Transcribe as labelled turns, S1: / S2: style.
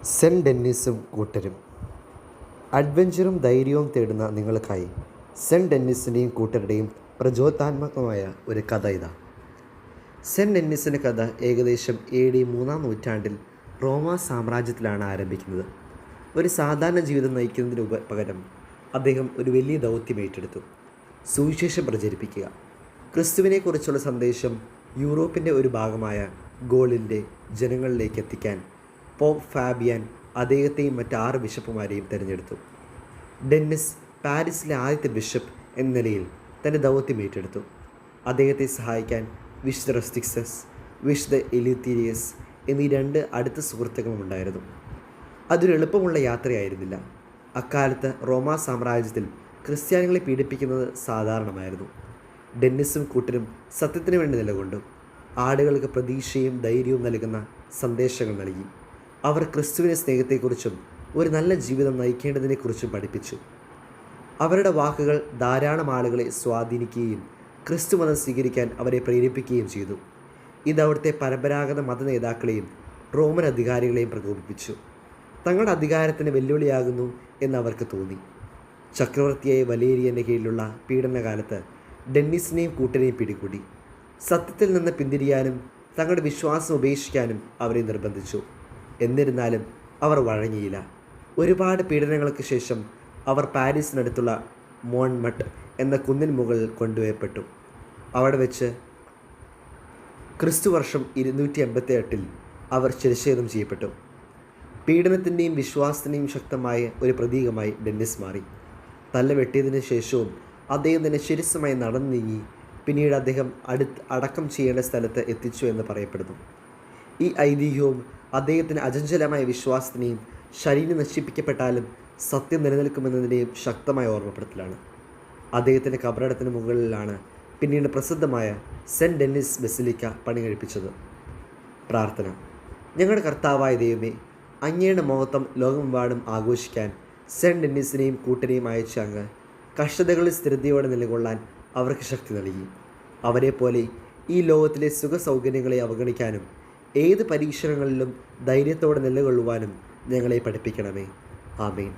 S1: Cent ഡെന്നീസും കൂട്ടരും. അഡ്വഞ്ചറും ധൈര്യവും തേടുന്ന നിങ്ങൾക്കായി സെൻറ്റ് ഡെന്നീസിൻ്റെയും കൂട്ടരുടെയും പ്രചോദനാത്മകമായ ഒരു കഥ ഇതാ. സെൻറ്റ് ഡെന്നീസിൻ്റെ കഥ ഏകദേശം AD 3-ാം നൂറ്റാണ്ടിൽ റോമാ സാമ്രാജ്യത്തിലാണ് ആരംഭിക്കുന്നത്. ഒരു സാധാരണ ജീവിതം നയിക്കുന്നതിന് പകരം അദ്ദേഹം ഒരു വലിയ ദൗത്യം ഏറ്റെടുത്തു: സുവിശേഷം പ്രചരിപ്പിക്കുക. ക്രിസ്തുവിനെക്കുറിച്ചുള്ള സന്ദേശം യൂറോപ്പിൻ്റെ ഒരു ഭാഗമായ ഗോളിൻ്റെ ജനങ്ങളിലേക്ക് എത്തിക്കാൻ പോപ്പ് ഫാബിയാൻ അദ്ദേഹത്തെയും മറ്റ് 6 ബിഷപ്പുമാരെയും തിരഞ്ഞെടുത്തു. ഡെന്നിസ് പാരീസിലെ ആദ്യത്തെ ബിഷപ്പ് എന്ന നിലയിൽ തൻ്റെ ദൗത്യം ഏറ്റെടുത്തു. അദ്ദേഹത്തെ സഹായിക്കാൻ വിശുദ്ധ റസ്റ്റിക്സസ്, വിശുദ്ധ എലിത്തീരിയസ് എന്നീ 2 അടുത്ത സുഹൃത്തുക്കളും ഉണ്ടായിരുന്നു. അതൊരു എളുപ്പമുള്ള യാത്രയായിരുന്നില്ല. അക്കാലത്ത് റോമാ സാമ്രാജ്യത്തിൽ ക്രിസ്ത്യാനികളെ പീഡിപ്പിക്കുന്നത് സാധാരണമായിരുന്നു. ഡെന്നിസും കൂട്ടരും സത്യത്തിന് വേണ്ടി നിലകൊണ്ടു. ആളുകൾക്ക് പ്രതീക്ഷയും ധൈര്യവും നൽകുന്ന സന്ദേശങ്ങൾ നൽകി. അവർ ക്രിസ്തുവിൻ്റെ സ്നേഹത്തെക്കുറിച്ചും ഒരു നല്ല ജീവിതം നയിക്കേണ്ടതിനെക്കുറിച്ചും പഠിപ്പിച്ചു. അവരുടെ വാക്കുകൾ ധാരാളം ആളുകളെ സ്വാധീനിക്കുകയും ക്രിസ്തു മതം സ്വീകരിക്കാൻ അവരെ പ്രേരിപ്പിക്കുകയും ചെയ്തു. ഇത് അവിടുത്തെ പരമ്പരാഗത മത നേതാക്കളെയും റോമൻ അധികാരികളെയും പ്രകോപിപ്പിച്ചു. തങ്ങളുടെ അധികാരത്തിന് വെല്ലുവിളിയാകുന്നു എന്ന് അവർക്ക് തോന്നി. ചക്രവർത്തിയായ വലേരിയൻ്റെ കീഴിലുള്ള പീഡനകാലത്ത് ഡെന്നിസിനെയും കൂട്ടരെയും പിടികൂടി. സത്യത്തിൽ നിന്ന് പിന്തിരിയാനും തങ്ങളുടെ വിശ്വാസം ഉപേക്ഷിക്കാനും അവരെ നിർബന്ധിച്ചു. എന്നിരുന്നാലും അവർ വഴങ്ങിയില്ല. ഒരുപാട് പീഡനങ്ങൾക്ക് ശേഷം അവർ പാരീസിനടുത്തുള്ള മോൺമട്ട് എന്ന കുന്നിൻ മുകളിൽ കൊണ്ടുപോയപ്പെട്ടു. അവിടെ വെച്ച് ക്രിസ്തുവർഷം 288 അവർ ശിരച്ഛേദം ചെയ്യപ്പെട്ടു. പീഡനത്തിൻ്റെയും വിശ്വാസത്തിൻ്റെയും ശക്തമായ ഒരു പ്രതീകമായി ഡെന്നിസ് മാറി. തല വെട്ടിയതിന് ശേഷവും അദ്ദേഹം തന്നെ ശിരസ്സുമായി നടന്നു നീങ്ങി. പിന്നീട് അദ്ദേഹം അടക്കം ചെയ്യേണ്ട സ്ഥലത്ത് എത്തിച്ചു എന്ന് പറയപ്പെടുന്നു. ഈ ഐതിഹ്യവും അദ്ദേഹത്തിന് അചഞ്ചലമായ വിശ്വാസത്തിനെയും ശരീരം നശിപ്പിക്കപ്പെട്ടാലും സത്യം നിലനിൽക്കുമെന്നതിൻ്റെയും ശക്തമായ ഓർമ്മപ്പെടുത്തലാണ്. അദ്ദേഹത്തിൻ്റെ കബറടത്തിന് മുകളിലാണ് പിന്നീട് പ്രസിദ്ധമായ സെൻറ്റ് ഡെന്നിസ് ബസിലിക്ക പണി കഴിപ്പിച്ചത്. പ്രാർത്ഥന. ഞങ്ങളുടെ കർത്താവായ ദൈവമേ, അങ്ങയുടെ മഹത്വം ലോകമെമ്പാടും ആഘോഷിക്കാൻ സെൻറ്റ് ഡെന്നിസിനെയും കൂട്ടരെയും അയച്ച അങ്ങ് കഷ്ടതകളിൽ സ്ഥിരതയോടെ നിലകൊള്ളാൻ അവർക്ക് ശക്തി നൽകി. അവരെപ്പോലെ ഈ ലോകത്തിലെ സുഖ സൗകര്യങ്ങളെ അവഗണിക്കാനും ഏത് പരീക്ഷണങ്ങളിലും ധൈര്യത്തോടെ നിലകൊള്ളുവാനും ഞങ്ങളെ പഠിപ്പിക്കണമേ. ആമേൻ.